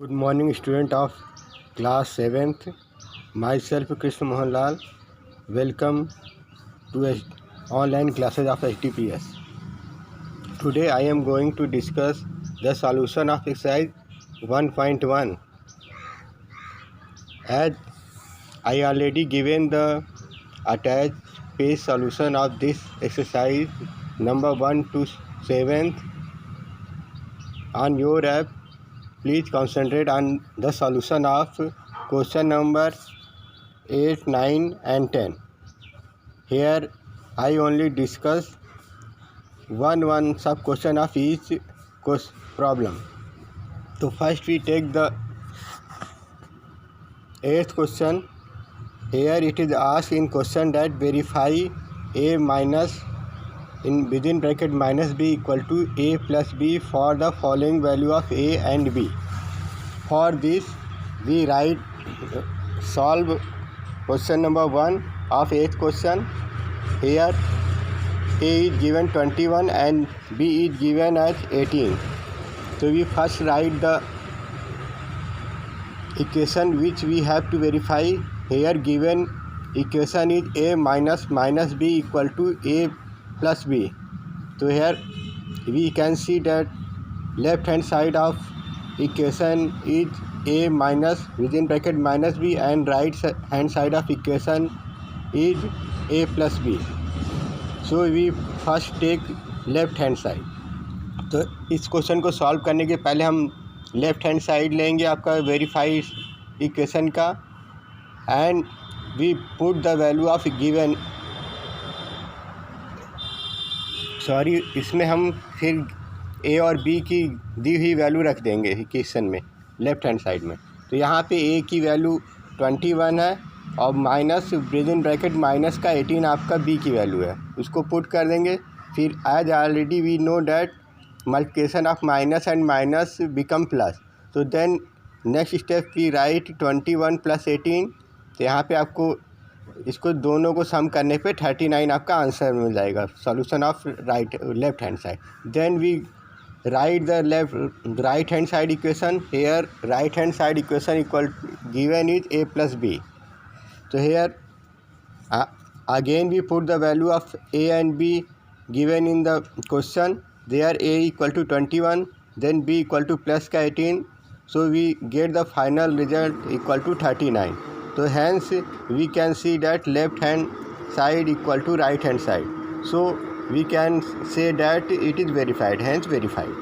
Good morning, student of class 7th. Myself Krishna Mohan Lal. Welcome to online classes of HTPS. Today I am going to discuss the solution of exercise 1.1. As I already given the attached page solution of this exercise number 1 to 7th on your app. Please concentrate on the solution of question number 8, 9 and 10. Here I only discuss one sub question of each problem. So first we take the 8th question. Here it is asked in question that verify a minus in within bracket minus b equal to a plus b for the following value of a and b. For this we write solve question number 1 of 8th question. Here a is given 21 and b is given as 18. So we first write the equation which we have to verify. Here given equation is a minus b equal to a plus b. So here we can see that left hand side of equation is a minus within bracket minus b and right hand side of equation is a plus b. So we first take left hand side. तो इस question को solve करने के पहले हम left hand side लेंगे आपका verify equation का and we put the value of given इसमें हम फिर ए और बी की दी हुई वैल्यू रख देंगे इक्वेशन में लेफ्ट हैंड साइड में. तो यहाँ पे ए की वैल्यू 21 है और माइनस विदिन ब्रैकेट माइनस का 18 आपका बी की वैल्यू है, उसको पुट कर देंगे. फिर as already we know that multiplication of minus and minus become plus. तो then next step we write 21 plus 18. तो यहाँ पे आपको इसको दोनों को सम करने पे 39 आपका आंसर मिल जाएगा, solution of left hand side. Then we write the right hand side equation. Here right hand side equation equal given is a plus b. So here again we put the value of a and b given in the question. There a equal to 21, then b equal to plus का 18. So we get the final result equal to 39. So hence we can see that left hand side equal to right hand side. So we can say that it is verified, hence verified.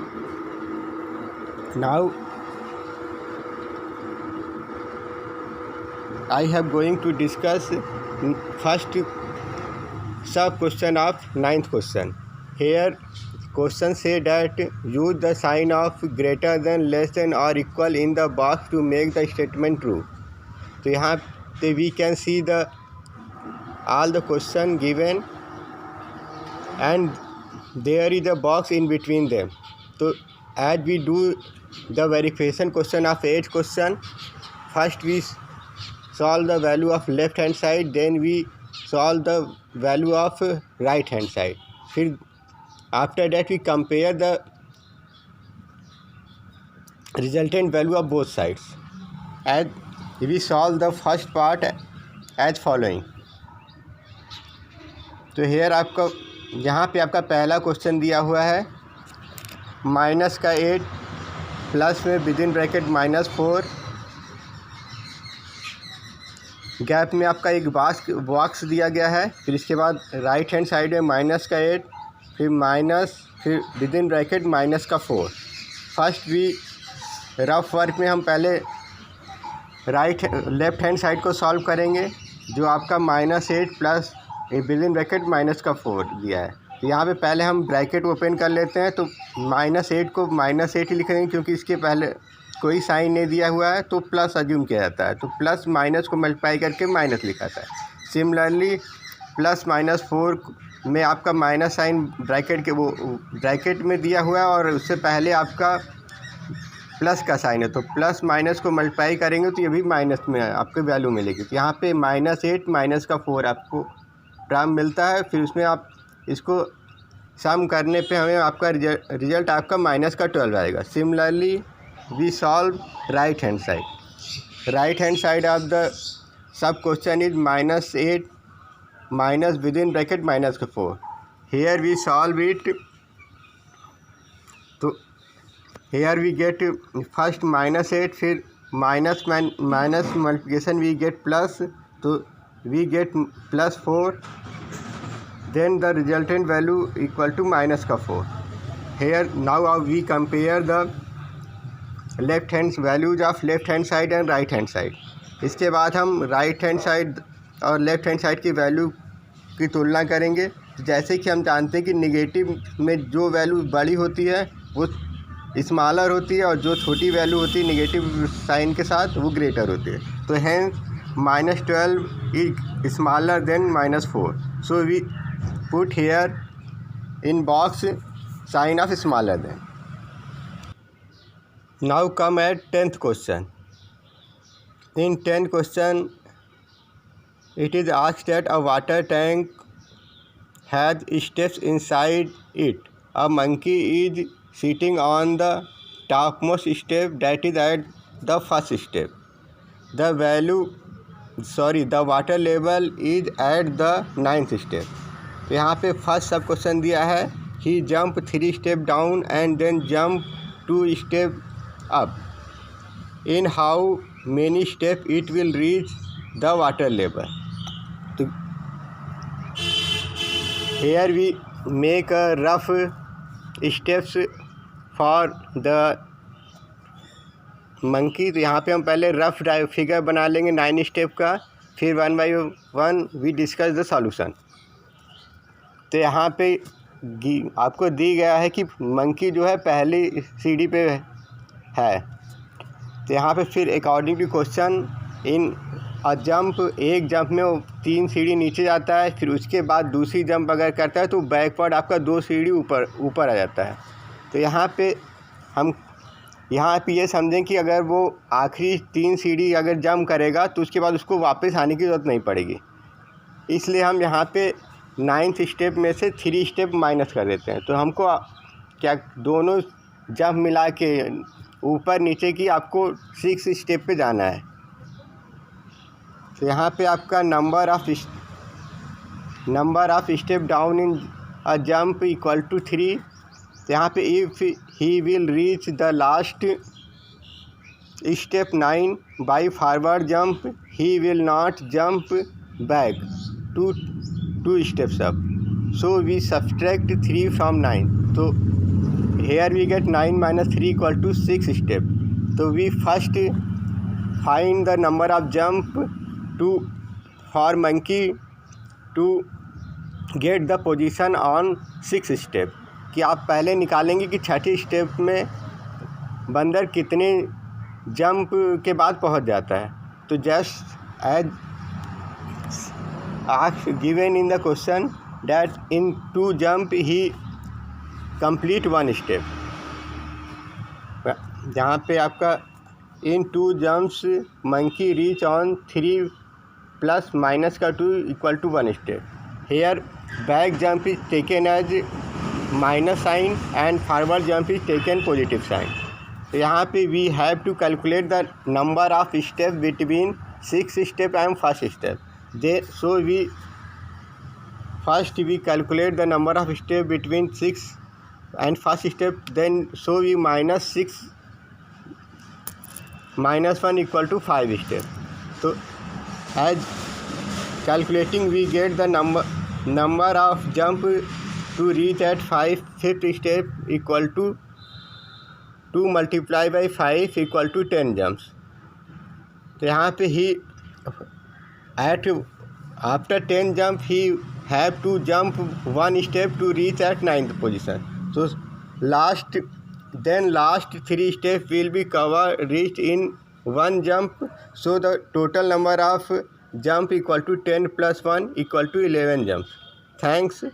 Now I have going to discuss first sub question of 9th question. Here question say that use the sign of greater than, less than or equal in the box to make the statement true. तो यहाँ पे we can see the all the question given and there is a box in between them. So as we do the verification question of 8th question, first we solve the value of left hand side, then we solve the value of right hand side. फिर after that we compare the resultant value of both sides. As we solve the first part as following. तो here आपका यहाँ पे आपका पहला question दिया हुआ है माइनस का 8 प्लस में विदिन ब्रैकेट -4 गैप में आपका एक बॉक्स दिया गया है. फिर इसके बाद राइट हैंड साइड में माइनस का 8 फिर माइनस फिर विदिन ब्रैकेट माइनस का 4. फर्स्ट भी रफ वर्क में हम पहले लेफ्ट हैंड साइड को सॉल्व करेंगे जो आपका -8 प्लस विदिन ब्रैकेट माइनस का 4 दिया है. तो यहाँ पे पहले हम ब्रैकेट ओपन कर लेते हैं. तो -8 को -8 ही लिखेंगे क्योंकि इसके पहले कोई साइन नहीं दिया हुआ है तो प्लस अज्यूम किया जाता है. तो प्लस माइनस को मल्टीप्लाई करके माइनस लिखा जाता है. सिमिलरली प्लस -4 में आपका माइनस साइन ब्रैकेट के वो ब्रैकेट में दिया हुआ है और उससे पहले आपका प्लस का साइन है. तो प्लस माइनस को मल्टीप्लाई करेंगे तो ये भी माइनस में आपको वैल्यू मिलेगी. तो यहाँ पे -8 माइनस का 4 आपको टर्म मिलता है. फिर उसमें आप इसको सम करने पे हमें आपका रिजल्ट आपका माइनस का 12 आएगा. Similarly we solve right hand side. Right hand side of the sub question is -8 minus within bracket -4. Here we solve it. तो here we get first -8, फिर minus multiplication we get plus, तो we get +4, then the resultant value equal to -4. Here now we compare the left hand values of left hand side and right hand side. इसके बाद हम right hand side और left hand side की value की तुलना करेंगे. जैसे कि हम जानते हैं कि निगेटिव में जो वैल्यू बड़ी होती है वो स्मॉलर होती है और जो छोटी वैल्यू होती है निगेटिव साइन के साथ वो ग्रेटर होती है. तो hence -12 is smaller than -4. So we put here in box sign of smaller than. Now come at 10th question. In 10th question, it is asked that a water tank has steps inside it. A monkey is sitting on the topmost step, that is at the first step. The water level is at the 9th step. तो यहाँ पे first सब question दिया है. He jump 3 step down and then jump 2 step up. In how many steps it will reach the water level? So here we make a rough steps for the monkey. तो यहाँ पे हम पहले rough figure बना लेंगे 9 step का, फिर 1 by 1 we discuss the solution. तो यहाँ पे आपको दी गया है कि मंकी जो है पहली सीढ़ी पे है. तो यहाँ पे फिर according to question in jump, एक जंप में वो 3 सीढ़ी नीचे जाता है, फिर उसके बाद दूसरी जंप अगर करता है तो बैकवर्ड आपका 2 सीढ़ी ऊपर आ जाता है. तो यहाँ पे हम ये समझें कि अगर वो आखिरी 3 सीढ़ी अगर जंप करेगा तो उसके बाद उसको वापस आने की ज़रूरत नहीं पड़ेगी. इसलिए हम यहाँ पे 9th स्टेप में से 3 स्टेप माइनस कर देते हैं. तो हमको क्या दोनों जंप मिला के ऊपर नीचे की आपको 6 स्टेप पे जाना है. तो यहाँ पे आपका number of step down in a jump equal to 3. तो यहाँ पे if he will reach the last step 9 by forward jump he will not jump back 2 steps up. So we subtract 3 from 9. So here we get 9 minus 3 equal to 6 steps. So we first find the number of jump for monkey to get the position on 6 step. कि आप पहले निकालेंगे कि 6ठी step में बंदर कितने jump के बाद पहुंच जाता है. तो just as given in the question that in 2 jump he complete 1 step. जहाँ पे आपका in 2 jumps monkey reach on 3 plus minus का 2 equal to 1 step. Here back jump is taken as minus sign and forward jump is taken positive sign. तो यहाँ पे we have to calculate the number of step between 6 step and first step. So we first calculate the number of steps between 6 and first step, then so we -1 equal to 5 steps. So as calculating we get the number of jump to reach at 5th step equal to 2 multiplied by 5 equal to 10 jumps. तो यहाँ पे ही after 10 jump he have to jump 1 step to reach at 9th position. So last 3 steps will be reached in 1 jump. So the total number of jump equal to 10 plus 1 equal to 11 jumps. Thanks.